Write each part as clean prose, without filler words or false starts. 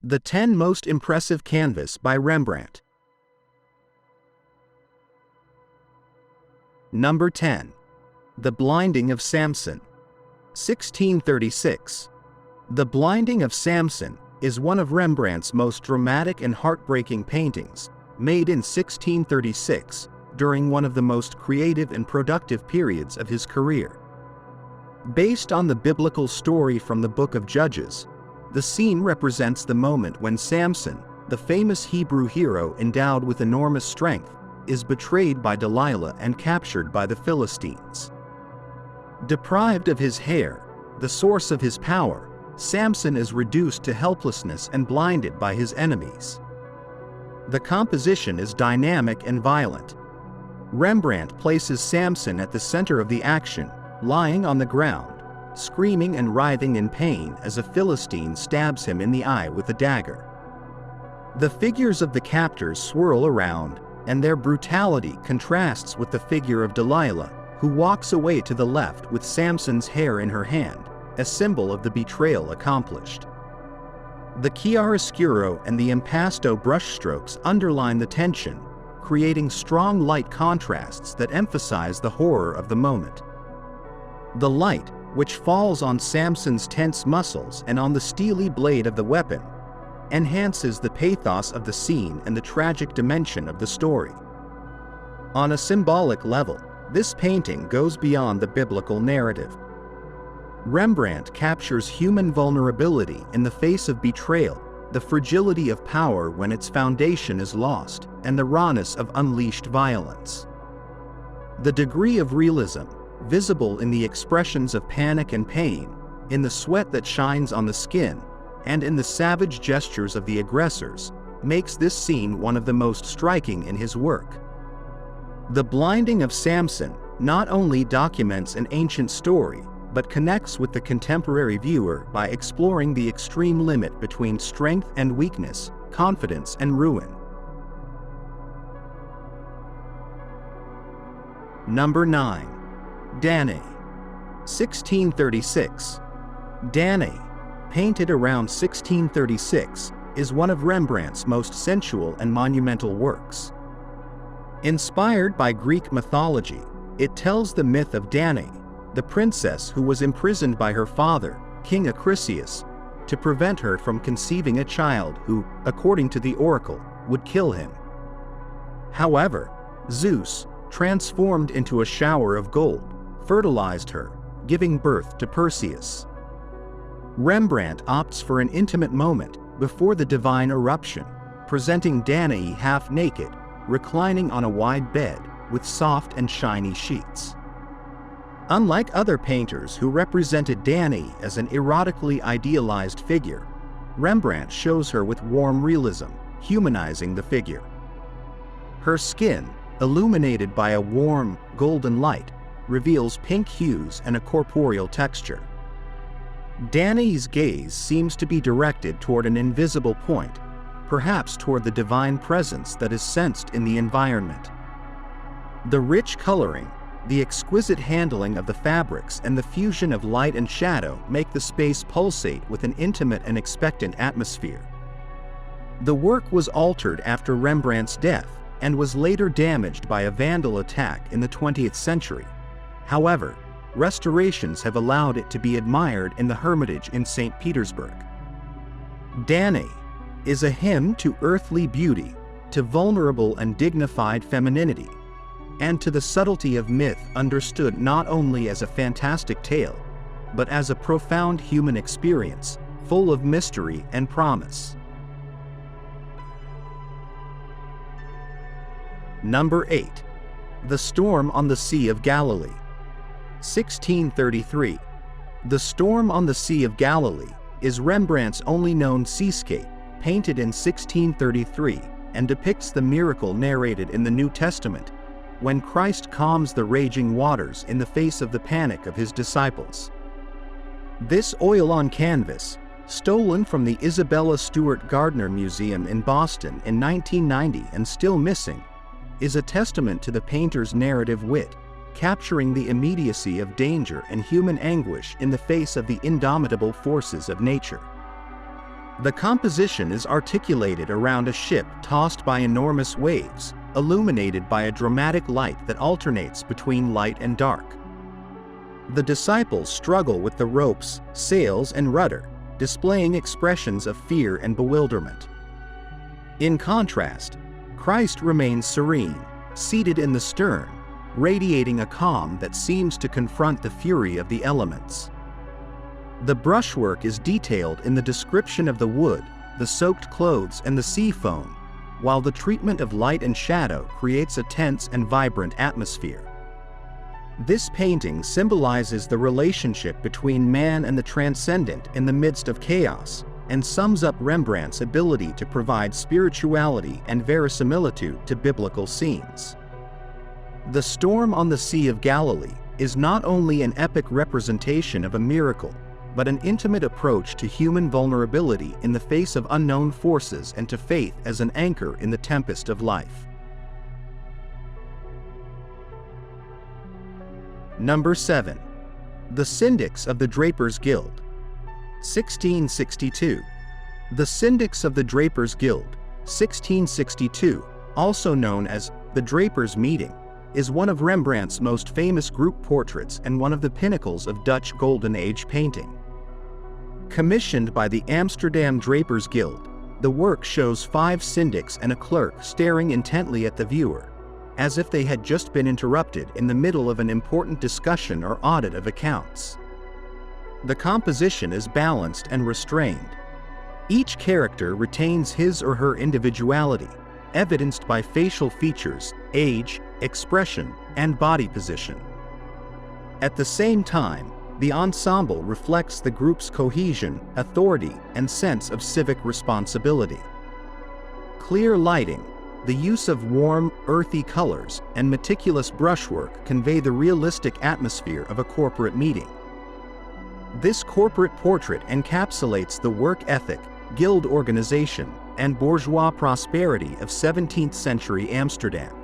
The 10 Most Impressive Canvas by Rembrandt. Number 10. The Blinding of Samson, 1636. The Blinding of Samson is one of Rembrandt's most dramatic and heartbreaking paintings, made in 1636, during one of the most creative and productive periods of his career. Based on the biblical story from the Book of Judges, the scene represents the moment when Samson, the famous Hebrew hero endowed with enormous strength, is betrayed by Delilah and captured by the Philistines. Deprived of his hair, the source of his power, Samson is reduced to helplessness and blinded by his enemies. The composition is dynamic and violent. Rembrandt places Samson at the center of the action, lying on the ground, screaming and writhing in pain as a Philistine stabs him in the eye with a dagger. The figures of the captors swirl around, and their brutality contrasts with the figure of Delilah, who walks away to the left with Samson's hair in her hand, a symbol of the betrayal accomplished. The chiaroscuro and the impasto brushstrokes underline the tension, creating strong light contrasts that emphasize the horror of the moment. The light, which falls on Samson's tense muscles and on the steely blade of the weapon, enhances the pathos of the scene and the tragic dimension of the story. On a symbolic level, this painting goes beyond the biblical narrative. Rembrandt captures human vulnerability in the face of betrayal, the fragility of power when its foundation is lost, and the rawness of unleashed violence. The degree of realism, visible in the expressions of panic and pain, in the sweat that shines on the skin, and in the savage gestures of the aggressors, makes this scene one of the most striking in his work. The Blinding of Samson not only documents an ancient story, but connects with the contemporary viewer by exploring the extreme limit between strength and weakness, confidence and ruin. Number 9. Danae, 1636. Danae, painted around 1636, is one of Rembrandt's most sensual and monumental works. Inspired by Greek mythology, it tells the myth of Danae, the princess who was imprisoned by her father, King Acrisius, to prevent her from conceiving a child who, according to the oracle, would kill him. However, Zeus, transformed into a shower of gold, fertilized her, giving birth to Perseus. Rembrandt opts for an intimate moment before the divine eruption, presenting Danae half-naked, reclining on a wide bed with soft and shiny sheets. Unlike other painters who represented Danae as an erotically idealized figure, Rembrandt shows her with warm realism, humanizing the figure. Her skin, illuminated by a warm, golden light, reveals pink hues and a corporeal texture. Danae's gaze seems to be directed toward an invisible point, perhaps toward the divine presence that is sensed in the environment. The rich coloring, the exquisite handling of the fabrics and the fusion of light and shadow make the space pulsate with an intimate and expectant atmosphere. The work was altered after Rembrandt's death and was later damaged by a vandal attack in the 20th century. However, restorations have allowed it to be admired in the Hermitage in St. Petersburg. Danae is a hymn to earthly beauty, to vulnerable and dignified femininity, and to the subtlety of myth understood not only as a fantastic tale, but as a profound human experience, full of mystery and promise. Number 8. The Storm on the Sea of Galilee, 1633. The Storm on the Sea of Galilee is Rembrandt's only known seascape, painted in 1633, and depicts the miracle narrated in the New Testament, when Christ calms the raging waters in the face of the panic of his disciples. This oil-on canvas, stolen from the Isabella Stewart Gardner Museum in Boston in 1990 and still missing, is a testament to the painter's narrative wit, capturing the immediacy of danger and human anguish in the face of the indomitable forces of nature. The composition is articulated around a ship tossed by enormous waves, illuminated by a dramatic light that alternates between light and dark. The disciples struggle with the ropes, sails, and rudder, displaying expressions of fear and bewilderment. In contrast, Christ remains serene, seated in the stern, radiating a calm that seems to confront the fury of the elements. The brushwork is detailed in the description of the wood, the soaked clothes, and the sea foam, while the treatment of light and shadow creates a tense and vibrant atmosphere. This painting symbolizes the relationship between man and the transcendent in the midst of chaos, and sums up Rembrandt's ability to provide spirituality and verisimilitude to biblical scenes. The Storm on the Sea of Galilee is not only an epic representation of a miracle, but an intimate approach to human vulnerability in the face of unknown forces and to faith as an anchor in the tempest of life. Number 7. The Syndics of the Drapers' Guild, 1662. The Syndics of the Drapers' Guild, 1662, also known as the Drapers' Meeting, is one of Rembrandt's most famous group portraits and one of the pinnacles of Dutch Golden Age painting. Commissioned by the Amsterdam Drapers' Guild, the work shows 5 syndics and a clerk staring intently at the viewer, as if they had just been interrupted in the middle of an important discussion or audit of accounts. The composition is balanced and restrained. Each character retains his or her individuality, evidenced by facial features, age, expression, and body position. At the same time, the ensemble reflects the group's cohesion, authority, and sense of civic responsibility. Clear lighting, the use of warm, earthy colors, and meticulous brushwork convey the realistic atmosphere of a corporate meeting. This corporate portrait encapsulates the work ethic, guild organization, and bourgeois prosperity of 17th century Amsterdam.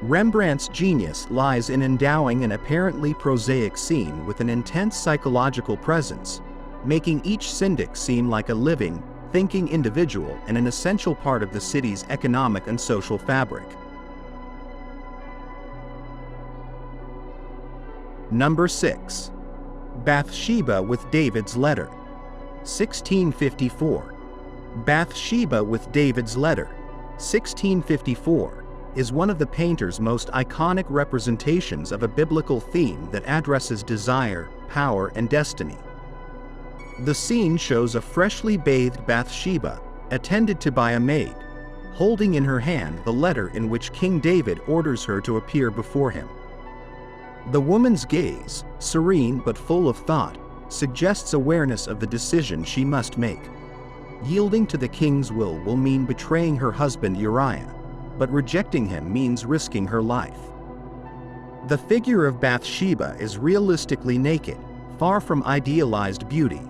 Rembrandt's genius lies in endowing an apparently prosaic scene with an intense psychological presence, making each syndic seem like a living, thinking individual and an essential part of the city's economic and social fabric. Number 6. Bathsheba with David's Letter, 1654. Bathsheba with David's Letter, 1654, is one of the painter's most iconic representations of a biblical theme that addresses desire, power, and destiny. The scene shows a freshly bathed Bathsheba, attended to by a maid, holding in her hand the letter in which King David orders her to appear before him. The woman's gaze, serene but full of thought, suggests awareness of the decision she must make. Yielding to the king's will mean betraying her husband Uriah, but rejecting him means risking her life. The figure of Bathsheba is realistically naked, far from idealized beauty.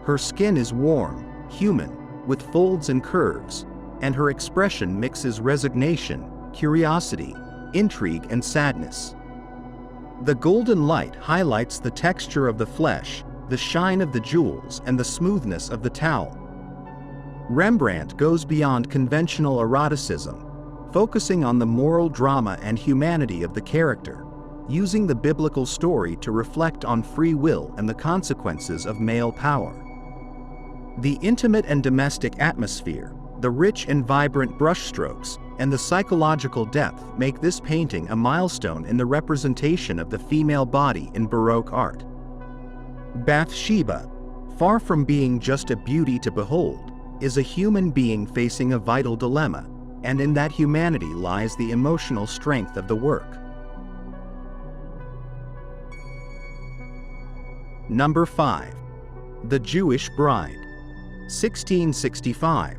Her skin is warm, human, with folds and curves, and her expression mixes resignation, curiosity, intrigue, and sadness. The golden light highlights the texture of the flesh, the shine of the jewels, and the smoothness of the towel. Rembrandt goes beyond conventional eroticism, focusing on the moral drama and humanity of the character, using the biblical story to reflect on free will and the consequences of male power. The intimate and domestic atmosphere, the rich and vibrant brushstrokes, and the psychological depth make this painting a milestone in the representation of the female body in Baroque art. Bathsheba, far from being just a beauty to behold, is a human being facing a vital dilemma, and in that humanity lies the emotional strength of the work. Number 5. The Jewish Bride, 1665.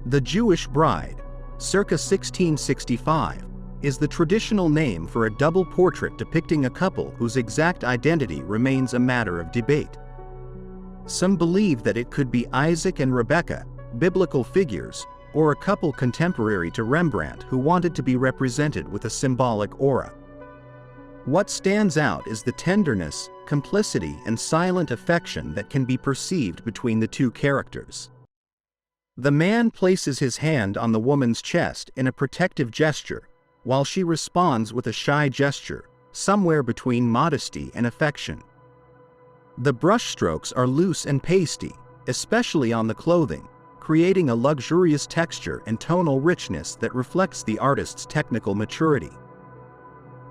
The Jewish Bride, circa 1665, is the traditional name for a double portrait depicting a couple whose exact identity remains a matter of debate. Some believe that it could be Isaac and Rebekah, biblical figures, or a couple contemporary to Rembrandt who wanted to be represented with a symbolic aura. What stands out is the tenderness, complicity and silent affection that can be perceived between the two characters. The man places his hand on the woman's chest in a protective gesture, while she responds with a shy gesture, somewhere between modesty and affection. The brushstrokes are loose and pasty, especially on the clothing, creating a luxurious texture and tonal richness that reflects the artist's technical maturity.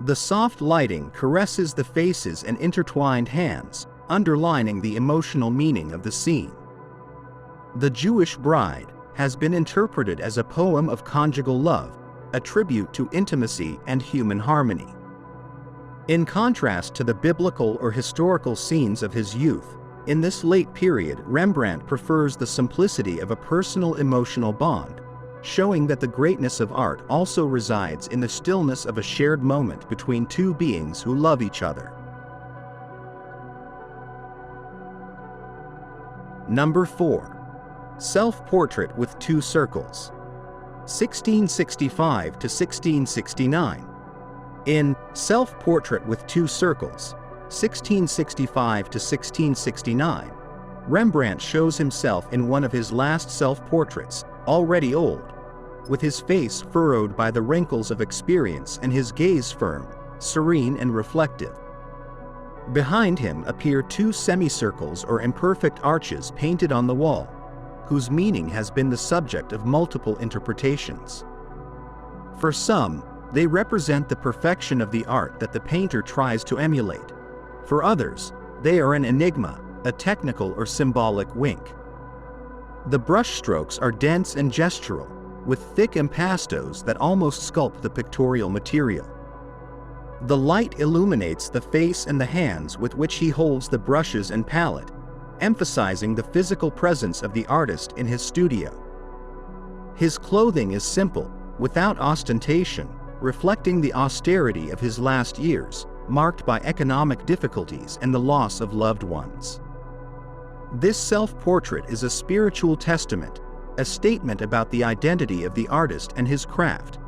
The soft lighting caresses the faces and intertwined hands, underlining the emotional meaning of the scene. The Jewish Bride has been interpreted as a poem of conjugal love, a tribute to intimacy and human harmony. In contrast to the biblical or historical scenes of his youth, in this late period Rembrandt prefers the simplicity of a personal emotional bond, showing that the greatness of art also resides in the stillness of a shared moment between two beings who love each other. Number 4. Self-Portrait with Two Circles, 1665 to 1669. In Self-Portrait with Two Circles, 1665 to 1669, Rembrandt shows himself in one of his last self-portraits, already old, with his face furrowed by the wrinkles of experience and his gaze firm, serene and reflective. Behind him appear two semicircles or imperfect arches painted on the wall, whose meaning has been the subject of multiple interpretations. For some, they represent the perfection of the art that the painter tries to emulate. For others, they are an enigma, a technical or symbolic wink. The brushstrokes are dense and gestural, with thick impastos that almost sculpt the pictorial material. The light illuminates the face and the hands with which he holds the brushes and palette, emphasizing the physical presence of the artist in his studio. His clothing is simple, without ostentation, reflecting the austerity of his last years, marked by economic difficulties and the loss of loved ones. This self-portrait is a spiritual testament, a statement about the identity of the artist and his craft.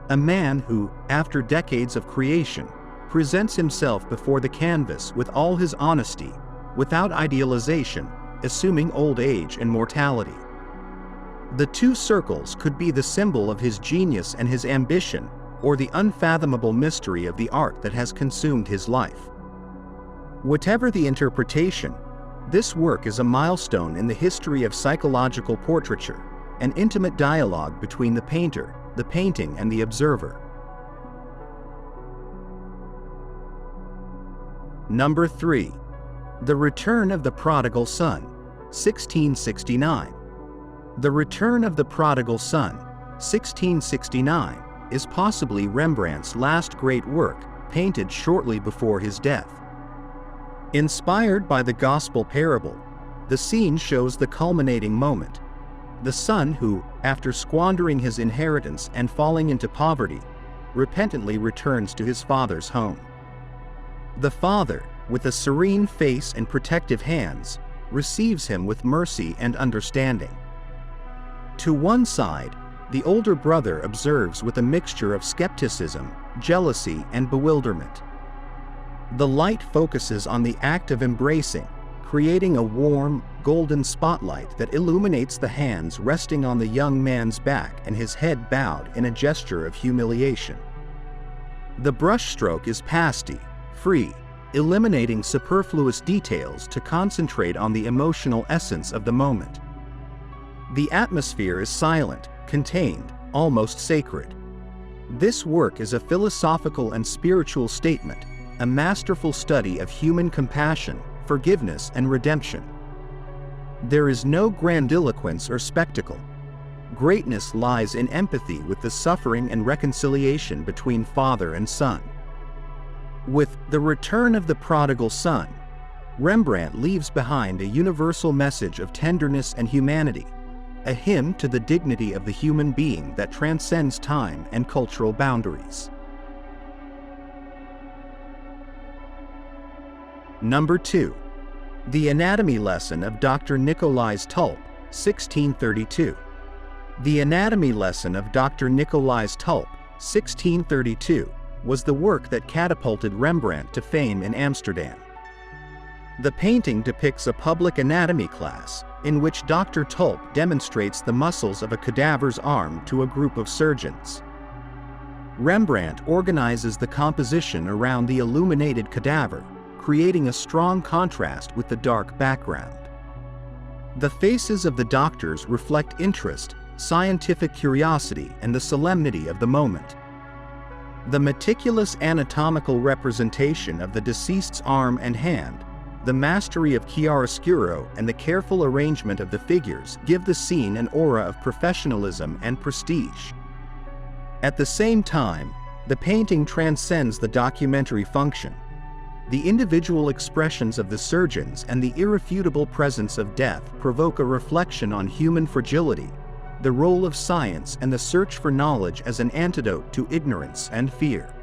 A man who, after decades of creation, presents himself before the canvas with all his honesty, without idealization, assuming old age and mortality. The two circles could be the symbol of his genius and his ambition, or the unfathomable mystery of the art that has consumed his life. Whatever the interpretation, this work is a milestone in the history of psychological portraiture, an intimate dialogue between the painter, the painting, and the observer. Number 3. The Return of the Prodigal Son, 1669. The Return of the Prodigal Son, 1669, is possibly Rembrandt's last great work, painted shortly before his death. Inspired by the Gospel parable, the scene shows the culminating moment. The son who, after squandering his inheritance and falling into poverty, repentantly returns to his father's home. The father, with a serene face and protective hands, receives him with mercy and understanding. To one side, the older brother observes with a mixture of skepticism, jealousy, and bewilderment. The light focuses on the act of embracing, creating a warm, golden spotlight that illuminates the hands resting on the young man's back and his head bowed in a gesture of humiliation. The brushstroke is pasty, free, eliminating superfluous details to concentrate on the emotional essence of the moment. The atmosphere is silent, contained, almost sacred. This work is a philosophical and spiritual statement, a masterful study of human compassion, forgiveness, and redemption. There is no grandiloquence or spectacle. Greatness lies in empathy with the suffering and reconciliation between father and son. With The Return of the Prodigal Son, Rembrandt leaves behind a universal message of tenderness and humanity, a hymn to the dignity of the human being that transcends time and cultural boundaries. Number 2. The Anatomy Lesson of Dr. Nicolai's Tulp, 1632. The Anatomy Lesson of Dr. Nicolai's Tulp, 1632, was the work that catapulted Rembrandt to fame in Amsterdam. The painting depicts a public anatomy class, in which Dr. Tulp demonstrates the muscles of a cadaver's arm to a group of surgeons. Rembrandt organizes the composition around the illuminated cadaver, creating a strong contrast with the dark background. The faces of the doctors reflect interest, scientific curiosity, and the solemnity of the moment. The meticulous anatomical representation of the deceased's arm and hand, the mastery of chiaroscuro, and the careful arrangement of the figures give the scene an aura of professionalism and prestige. At the same time, the painting transcends the documentary function. The individual expressions of the surgeons and the irrefutable presence of death provoke a reflection on human fragility, the role of science, and the search for knowledge as an antidote to ignorance and fear.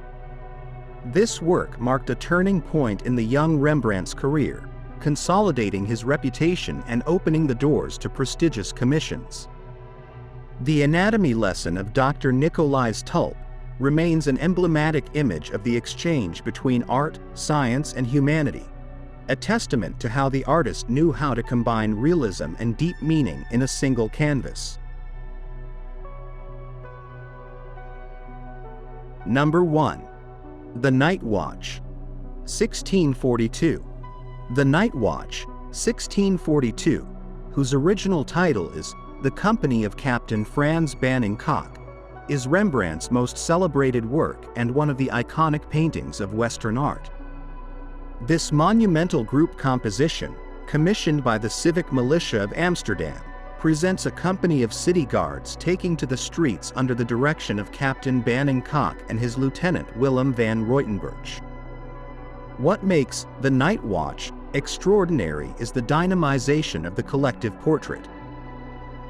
This work marked a turning point in the young Rembrandt's career, consolidating his reputation and opening the doors to prestigious commissions. The anatomy lesson of Dr. Nicolaes Tulp remains an emblematic image of the exchange between art, science, and humanity, a testament to how the artist knew how to combine realism and deep meaning in a single canvas. Number 1. The Night Watch, 1642. The Night Watch, 1642, whose original title is The Company of Captain Frans Banning Cocq, is Rembrandt's most celebrated work and one of the iconic paintings of Western art. This monumental group composition, commissioned by the Civic Militia of Amsterdam, presents a company of city guards taking to the streets under the direction of Captain Banning Cocq and his lieutenant Willem van Ruytenburch. What makes The Night Watch extraordinary is the dynamization of the collective portrait.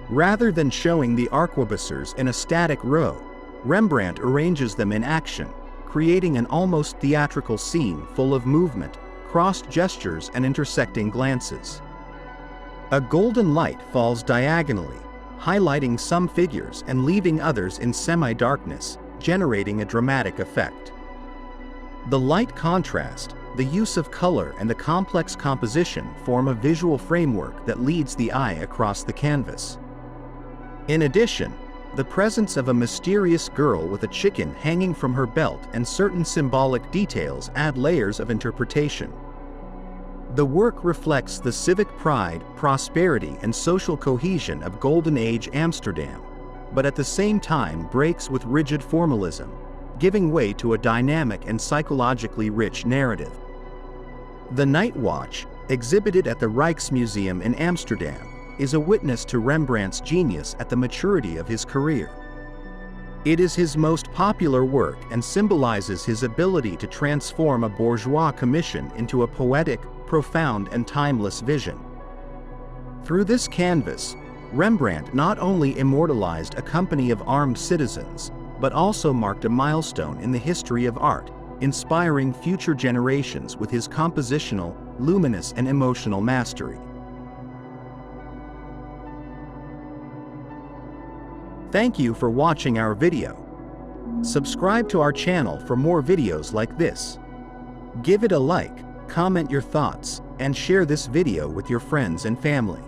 Rather than showing the arquebusiers in a static row, Rembrandt arranges them in action, creating an almost theatrical scene full of movement, crossed gestures, and intersecting glances. A golden light falls diagonally, highlighting some figures and leaving others in semi-darkness, generating a dramatic effect. The light contrast, the use of color, and the complex composition form a visual framework that leads the eye across the canvas. In addition, the presence of a mysterious girl with a chicken hanging from her belt and certain symbolic details add layers of interpretation. The work reflects the civic pride, prosperity, and social cohesion of Golden Age Amsterdam, but at the same time breaks with rigid formalism, giving way to a dynamic and psychologically rich narrative. The Night Watch, exhibited at the Rijksmuseum in Amsterdam, is a witness to Rembrandt's genius at the maturity of his career. It is his most popular work and symbolizes his ability to transform a bourgeois commission into a poetic, profound, and timeless vision. Through this canvas, Rembrandt not only immortalized a company of armed citizens, but also marked a milestone in the history of art, inspiring future generations with his compositional, luminous, and emotional mastery. Thank you for watching our video. Subscribe to our channel for more videos like this. Give it a like, comment your thoughts, and share this video with your friends and family.